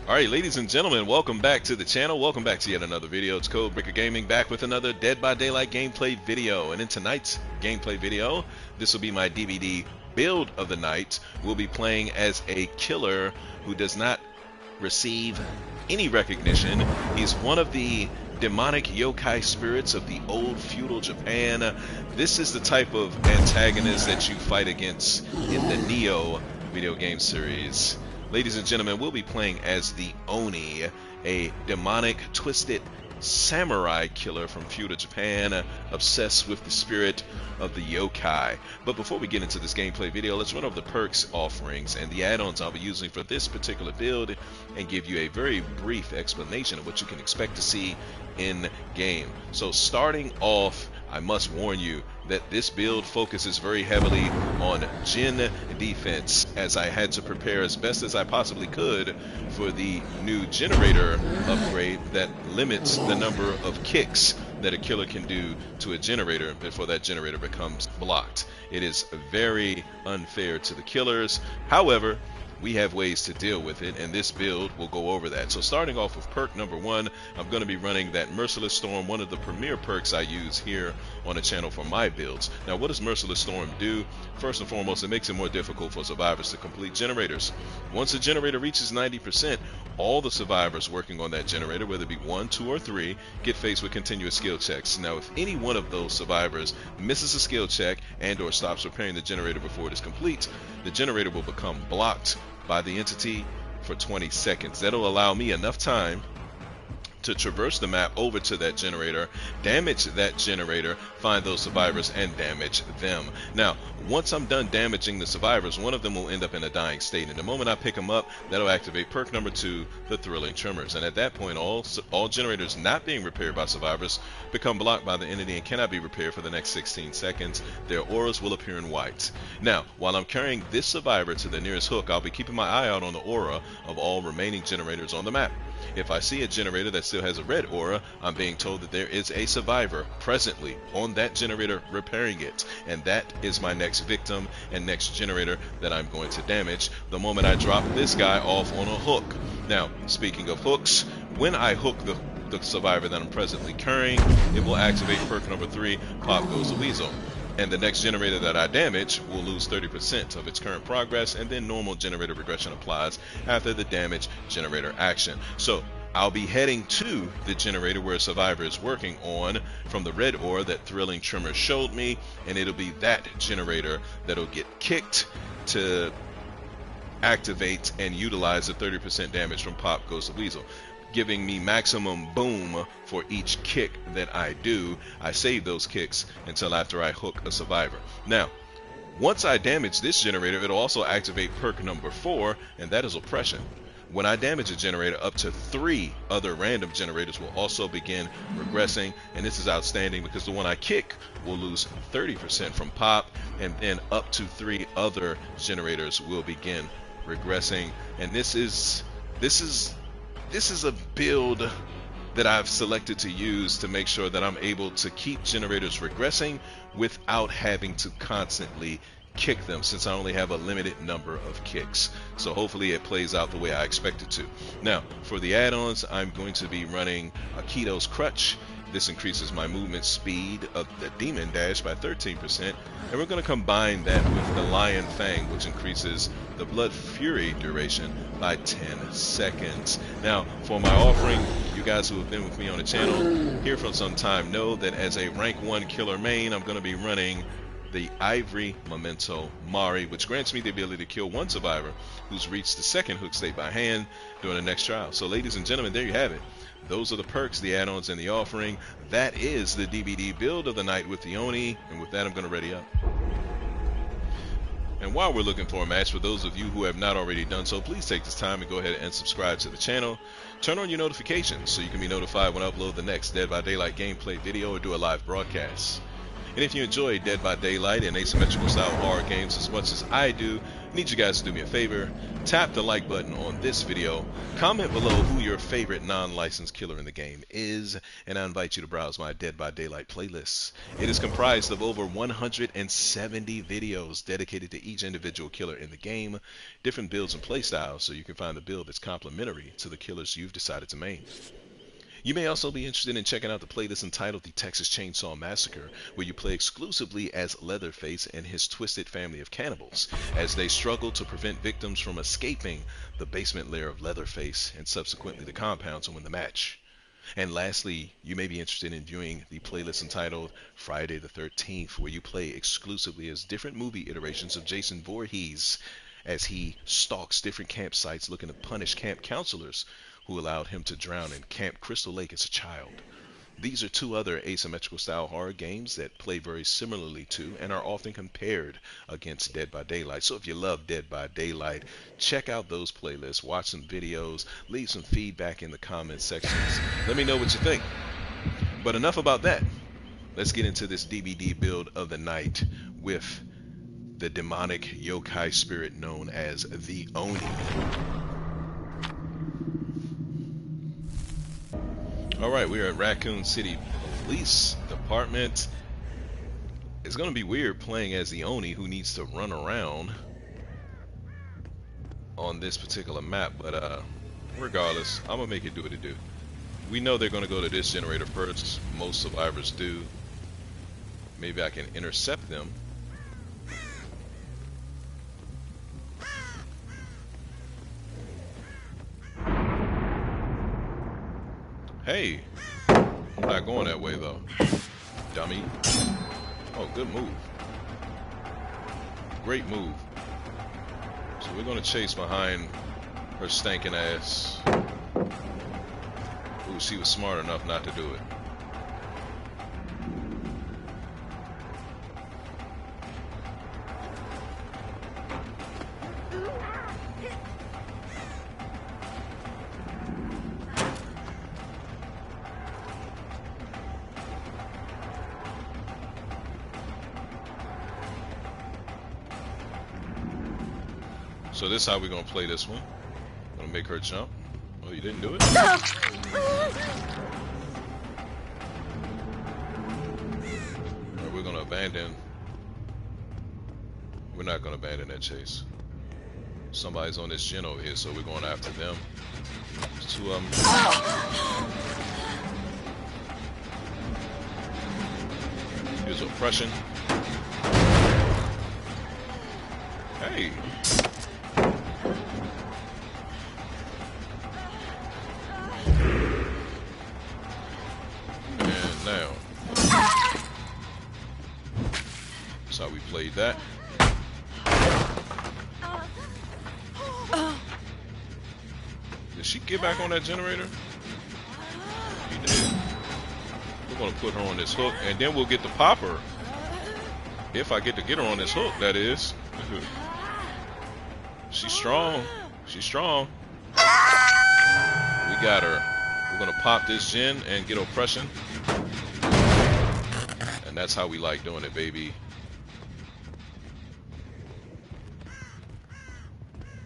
Alright, ladies and gentlemen, welcome back to the channel. Welcome back to yet another video. It's Codebreaker Gaming back with another Dead by Daylight gameplay video. And in tonight's gameplay video, this will be my DVD build of the night. We'll be playing as a killer who does not receive any recognition. He's one of the demonic yokai spirits of the old feudal Japan. This is the type of antagonist that you fight against in the Neo video game series. Ladies and gentlemen, we'll be playing as the Oni, a demonic, twisted samurai killer from feudal Japan, obsessed with the spirit of the yokai. But before we get into this gameplay video, let's run over the perks, offerings, and the add-ons I'll be using for this particular build and give you a very brief explanation of what you can expect to see in game. So starting off, I must warn you that this build focuses very heavily on Jin defense, as I had to prepare as best as I possibly could for the new generator upgrade that limits the number of kicks that a killer can do to a generator before that generator becomes blocked. It is very unfair to the killers. However, we have ways to deal with it, and this build will go over that. So starting off with perk number 1, I'm going to be running that Merciless Storm, one of the premier perks I use here on the channel for my builds. Now, what does Merciless Storm do? First and foremost, it makes it more difficult for survivors to complete generators. Once a generator reaches 90%, all the survivors working on that generator, whether it be 1, 2, or 3, get faced with continuous skill checks. Now, if any one of those survivors misses a skill check and or stops repairing the generator before it is complete, the generator will become blocked by the entity for 20 seconds. That'll allow me enough time to traverse the map over to that generator, damage that generator, find those survivors, and damage them. Now, once I'm done damaging the survivors, one of them will end up in a dying state. And the moment I pick them up, that'll activate perk number 2, the Thrilling Tremors. And at that point, all generators not being repaired by survivors become blocked by the entity and cannot be repaired for the next 16 seconds. Their auras will appear in white. Now, while I'm carrying this survivor to the nearest hook, I'll be keeping my eye out on the aura of all remaining generators on the map. If I see a generator that still has a red aura, I'm being told that there is a survivor presently on that generator repairing it, and that is my next victim and next generator that I'm going to damage the moment I drop this guy off on a hook. Now, speaking of hooks, when I hook the survivor that I'm presently carrying, it will activate perk number 3, Pop Goes the Weasel. And the next generator that I damage will lose 30% of its current progress, and then normal generator regression applies after the damage generator action. So I'll be heading to the generator where a survivor is working on from the red ore that Thrilling Tremor showed me, and it'll be that generator that'll get kicked to activate and utilize the 30% damage from Pop Goes the Weasel, giving me maximum boom for each kick that I do. I save those kicks until after I hook a survivor. Now, once I damage this generator, it'll also activate perk number 4, and that is Oppression. When I damage a generator, up to 3 other random generators will also begin regressing, and this is outstanding because the one I kick will lose 30% from Pop, and then up to 3 other generators will begin regressing. And this is a build that I've selected to use to make sure that I'm able to keep generators regressing without having to constantly kick them, since I only have a limited number of kicks. So hopefully it plays out the way I expect it to. Now, for the add-ons, I'm going to be running Akito's Crutch. This increases my movement speed of the Demon Dash by 13%, and we're going to combine that with the Lion Fang, which increases the Blood Fury duration by 10 seconds. Now, for my offering, you guys who have been with me on the channel here for some time know that as a rank 1 killer main, I'm going to be running the Ivory Memento Mari, which grants me the ability to kill one survivor who's reached the second hook state by hand during the next trial. So ladies and gentlemen, there you have it. Those are the perks, the add-ons, and the offering. That is the DVD build of the night with the Oni, and with that I'm going to ready up. And while we're looking for a match, for those of you who have not already done so, please take this time and go ahead and subscribe to the channel. Turn on your notifications so you can be notified when I upload the next Dead by Daylight gameplay video or do a live broadcast. And if you enjoy Dead by Daylight and asymmetrical style horror games as much as I do, I need you guys to do me a favor. Tap the like button on this video, comment below who your favorite non-licensed killer in the game is, and I invite you to browse my Dead by Daylight playlist. It is comprised of over 170 videos dedicated to each individual killer in the game, different builds and playstyles, so you can find the build that's complementary to the killers you've decided to main. You may also be interested in checking out the playlist entitled The Texas Chainsaw Massacre, where you play exclusively as Leatherface and his twisted family of cannibals, as they struggle to prevent victims from escaping the basement lair of Leatherface and subsequently the compound to win the match. And lastly, you may be interested in viewing the playlist entitled Friday the 13th, where you play exclusively as different movie iterations of Jason Voorhees, as he stalks different campsites looking to punish camp counselors who allowed him to drown in Camp Crystal Lake as a child. These are two other asymmetrical style horror games that play very similarly to and are often compared against Dead by Daylight. So if you love Dead by Daylight, check out those playlists, watch some videos, leave some feedback in the comment sections. Let me know what you think. But enough about that. Let's get into this DVD build of the night with the demonic yokai spirit known as the Oni. Alright, we are at Raccoon City Police Department. It's going to be weird playing as the Oni who needs to run around on this particular map, but regardless, I'm going to make it do what it do. We know they're going to go to this generator first. Most survivors do. Maybe I can intercept them. Hey, I'm not going that way though, dummy. Oh, good move. Great move. So we're gonna chase behind her stinking ass. Ooh, she was smart enough not to do it. So this is how we're gonna play this one. Gonna make her jump. Oh, you didn't do it? Alright, we're gonna abandon. We're not gonna abandon that chase. Somebody's on this gen over here, so we're going after them. There's two of them. Here's oppression. Hey. Now, that's how we played that. Did she get back on that generator? She did. We're gonna put her on this hook, and then we'll get to pop her. If I get to get her on this hook, that is. She's strong. She's strong. We got her. We're gonna pop this gen and get oppression. And that's how we like doing it, baby.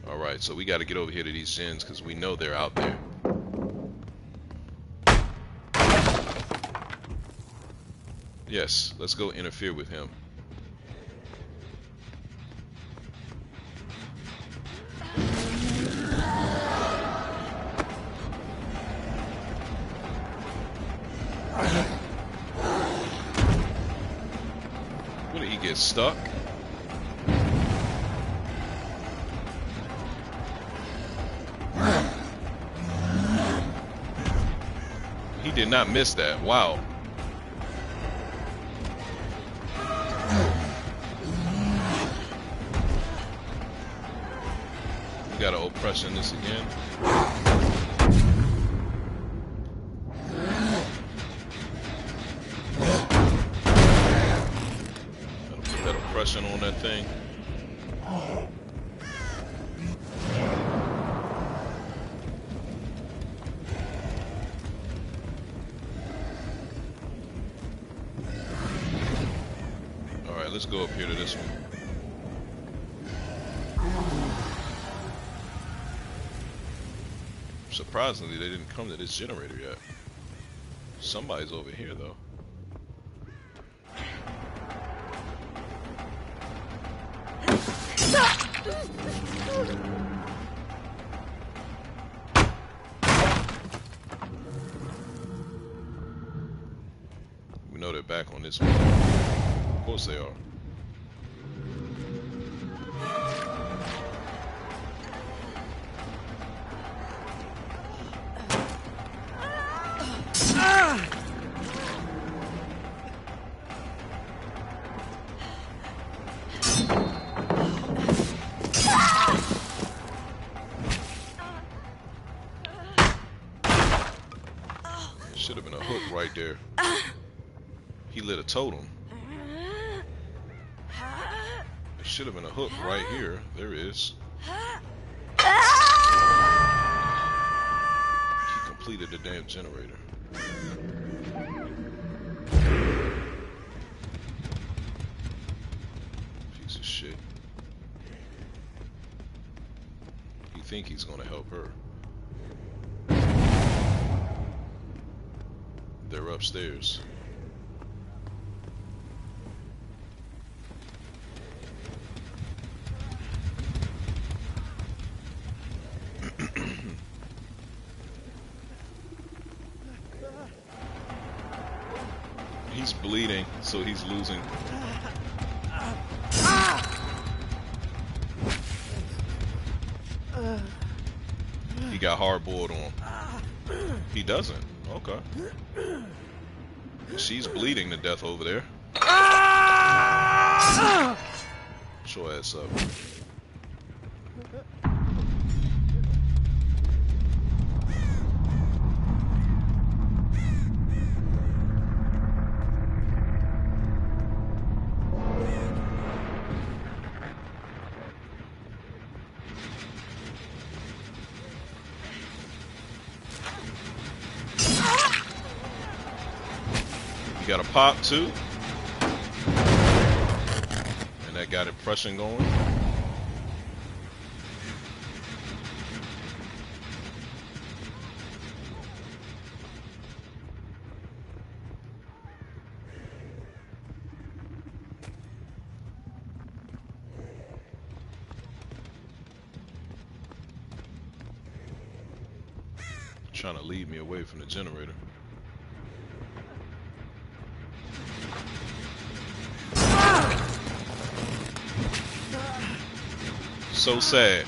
Alright, so we got to get over here to these gens because we know they're out there. Yes, let's go interfere with him. When did he get stuck? He did not miss that. Wow. We got to oppression this again. Oppression on that thing. Let's go up here to this one. Surprisingly, they didn't come to this generator yet. Somebody's over here, though. We know they're back on this one. Of course they are. Should have been a hook right there. He lit a totem. There should have been a hook right here. There is. He completed the damn generator. Piece of shit. You think he's gonna help her? They're upstairs. He's bleeding, so he's losing. He got hard-boiled on. He doesn't. Okay. She's bleeding to death over there. Show ass up. Got a pop too, and that got impression going. Trying to lead me away from the generator. So sad.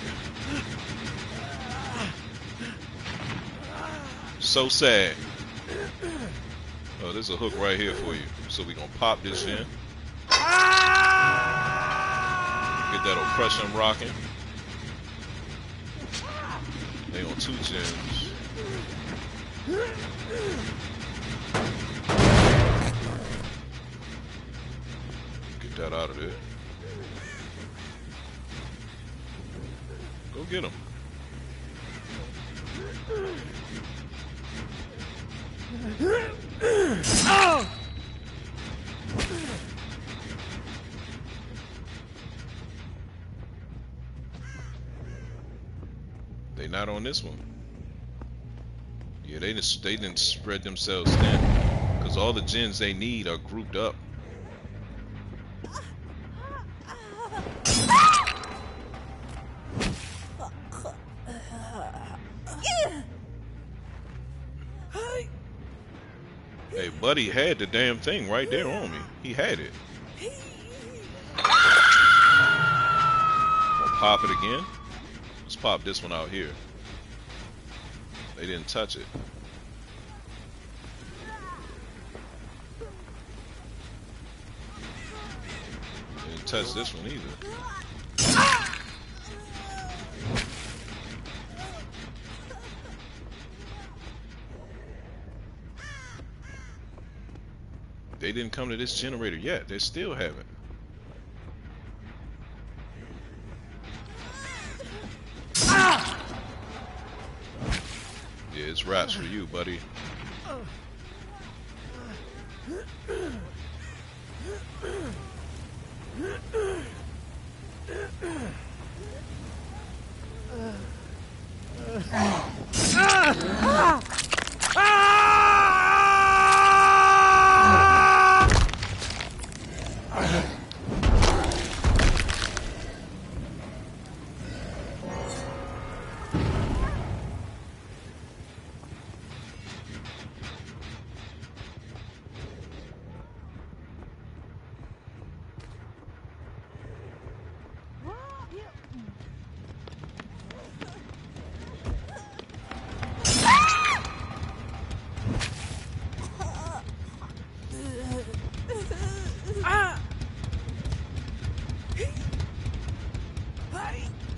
So sad. Oh, there's a hook right here for you. So we gonna pop this in. Get that oppression rocking. They on 2 gens. Get that out of there. Go get him. They not on this one. Yeah, they didn't spread themselves thin, because all the gens they need are grouped up. Hey, buddy had the damn thing right there on me. He had it. Gonna pop it again. Let's pop this one out here. They didn't touch it. They didn't touch this one either. They didn't come to this generator yet. They still haven't. Yeah, it's raps for you, buddy.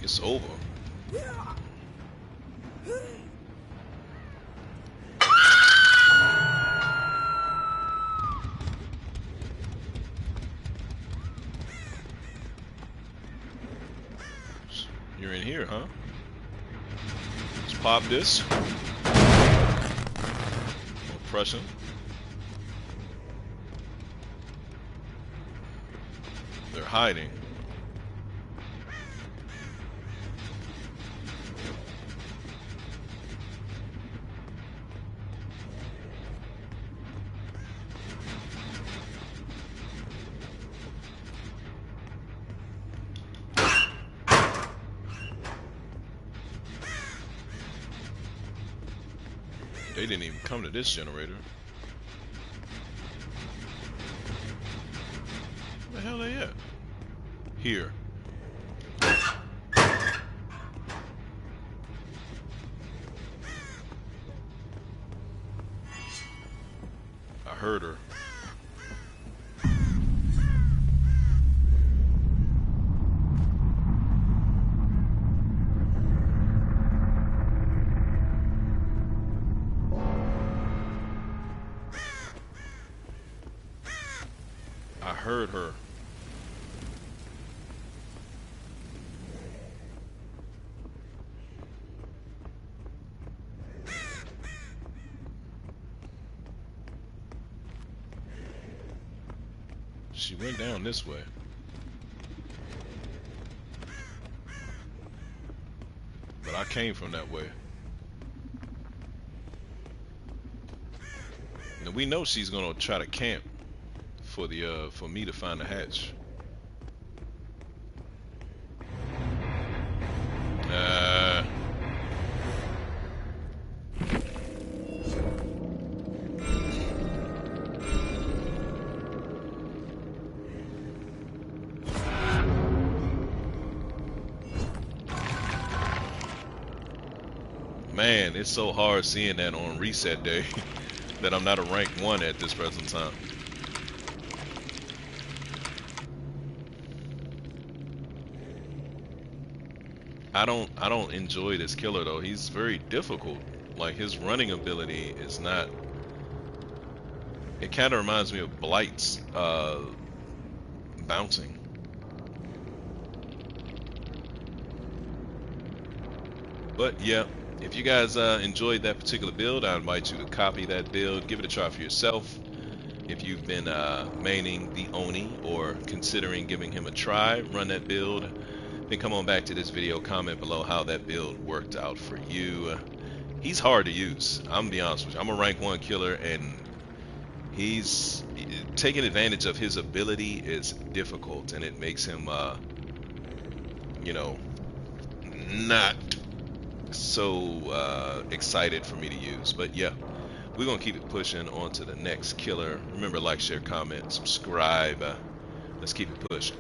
It's over. You're in here, huh? Let's pop this. Press him. They're hiding. They didn't even come to this generator. Where the hell they at? Here. I heard her. I heard her. She went down this way. But I came from that way. And we know she's gonna try to camp for the for me to find the hatch. Man, it's so hard seeing that on reset day that I'm not a rank 1 at this present time. I don't enjoy this killer though. He's very difficult. Like his running ability is not. It kind of reminds me of Blight's bouncing. But yeah, if you guys enjoyed that particular build, I invite you to copy that build, give it a try for yourself. If you've been maining the Oni or considering giving him a try, run that build. Then come on back to this video, comment below how that build worked out for you. He's hard to use. I'm gonna be honest with you. I'm a rank 1 killer, and he's taking advantage of his ability is difficult, and it makes him, you know, not so excited for me to use. But yeah, we're gonna keep it pushing on to the next killer. Remember, like, share, comment, subscribe. Let's keep it pushing.